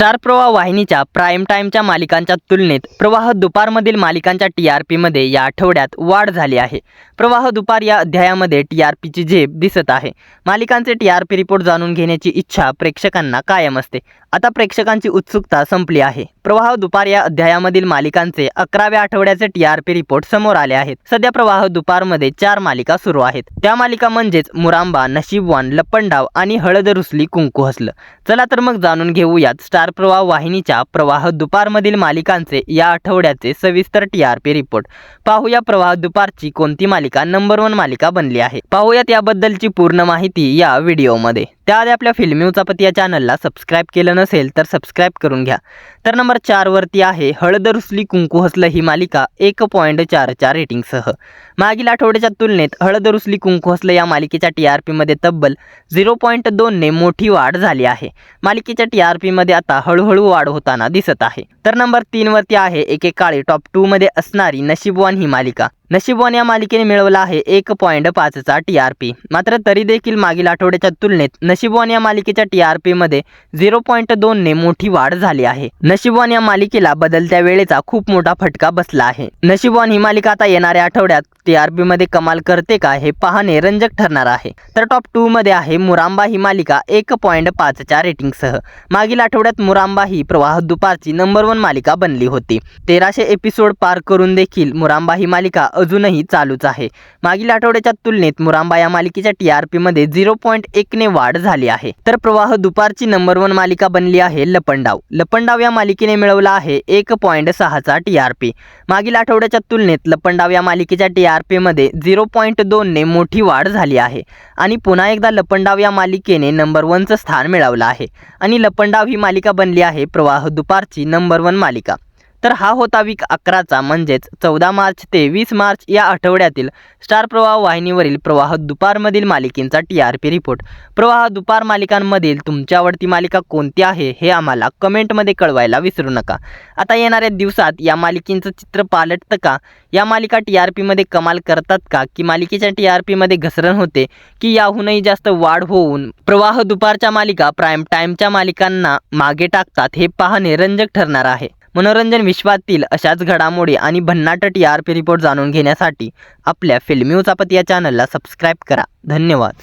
Star प्रवाह वाहिनीच्या prime टाईमच्या मालिकांच्या तुलनेत प्रवाह दुपारमधील मालिकांच्या टीआरपीमध्ये या आठवड्यात वाढ झाली आहे। प्रवाह दुपार या अध्यायामध्ये टीआरपीची झेप दिसत आहे। मालिकांचे टीआरपी रिपोर्ट जाणून घेण्याची इच्छा प्रेक्षकांना कायम असते। आता प्रेक्षकांची उत्सुकता संपली आहे। प्रवाह दुपार या अध्यायामधील मालिकांचे 11व्या आठवड्याचे टीआरपी रिपोर्ट समोर आले आहेत। सध्या प्रवाह दुपारमध्ये 4 मालिका सुरू आहेत। त्या मालिका म्हणजेच मुरांबा, नशीबवान, लपंडाव आणि हळद रुसली कुंकू हसलं। चला तर मग जाणून घेऊयात स्टार प्रवाह वाहिनीच्या प्रवाह दुपारमधील मालिकांचे या आठवड्याचे सविस्तर टीआरपी रिपोर्ट। पाहूया प्रवाह दुपारची कोणती मालिका नंबर 1 मालिका बनली आहे। पाहूयात याबद्दलची पूर्ण माहिती या व्हिडिओमध्ये। त्याआधी आपल्या फिल्मी उचापती या चॅनलला सबस्क्राईब केलं नसेल तर सबस्क्राईब करून घ्या। तर नंबर 4 वरती आहे हळद रुसली कुंकू हसलं ही मालिका 1.44 रेटिंगसह। मागील आठवड्याच्या तुलनेत हळद रुसली कुंकू हसलं या मालिकेच्या टीआरपीमध्ये तब्बल 0.2 ने मोठी वाढ झाली आहे। मालिकेच्या टीआरपीमध्ये आता हळूहळू वाढ होताना दिसत आहे। तर नंबर 3 वरती आहे एकेकाळी टॉप 2 मध्ये असणारी नशीबवान ही मालिका। नशीबवान या मालिकेने मिळवला आहे 1.5 चा टीआरपी। मात्र तरी देखील मागील आठवड्याच्या तुलनेत नशीबवान या मालिकेच्या टीआरपी मध्ये 0.2 ने मोठी वाढ झाली आहे। नशीबवान या मालिकेला बदलत्या वेळेचा खूप मोठा फटका बसला आहे। नशीबवान ही मालिका आता येणाऱ्या आठवड्यात टीआरपी मध्ये कमाल करते का हे पाहणे रंजक ठरणार आहे। तर टॉप 2 मध्ये आहे मुरांबा ही मालिका 1.5 च्या रेटिंगसह। मागील आठवड्यात मुरांबा ही प्रवाह दुपारची नंबर 1 मालिका बनली होती। 1300 एपिसोड पार करून देखील मुरांबा ही मालिका अजूनही चालूच आहे। मागील आठवड्याच्या तुलनेत मुरांबा या मालिकेच्या टीआरपी मध्ये 0.1 ने वाढ झाली आहे। तर प्रवाह दुपारची नंबर 1 मालिका बनली आहे लपंडाव। लपंडाव या मालिकेने मिळवला आहे 1.6 चा टीआरपी। मागील आठवड्याच्या तुलनेत लपंडाव या मालिकेच्या टीआरपी मध्ये 0.2 ने मोठी वाढ झाली आहे आणि पुन्हा एकदा लपंडाव या मालिकेने नंबर 1 चं स्थान मिळवलं आहे आणि लपंडाव ही मालिका बनली आहे प्रवाह दुपारची नंबर 1 मालिका। तर हा होता वीक 11चा म्हणजेच 14 मार्च ते 20 मार्च या आठवड्यातील स्टार प्रवाह वाहिनीवरील प्रवाह दुपारमधील मालिकेचा टीआरपी रिपोर्ट। प्रवाह दुपार मालिकांमधील तुमची आवडती मालिका कोणती आहे हे आम्हाला कमेंटमध्ये कळवायला विसरू नका। आता येणाऱ्या दिवसात या मालिकेचं चित्र पालटतं का? या मालिका टीआरपी मध्ये कमाल करतात का की मालिकेच्या टीआरपी मध्ये घसरण होते की याहूनही जास्त वाढ होऊन प्रवाह दुपारच्या मालिका प्राईम टाईमच्या मालिकांना मागे टाकतात हे पाहणे रंजक ठरणार आहे। मनोरंजन विश्वातील अशाच घडामोडी आणि भन्नाट टीआरपी रिपोर्ट जाणून घेण्यासाठी आपल्या फिल्मी उचापती या चॅनलला सबस्क्राईब करा। धन्यवाद।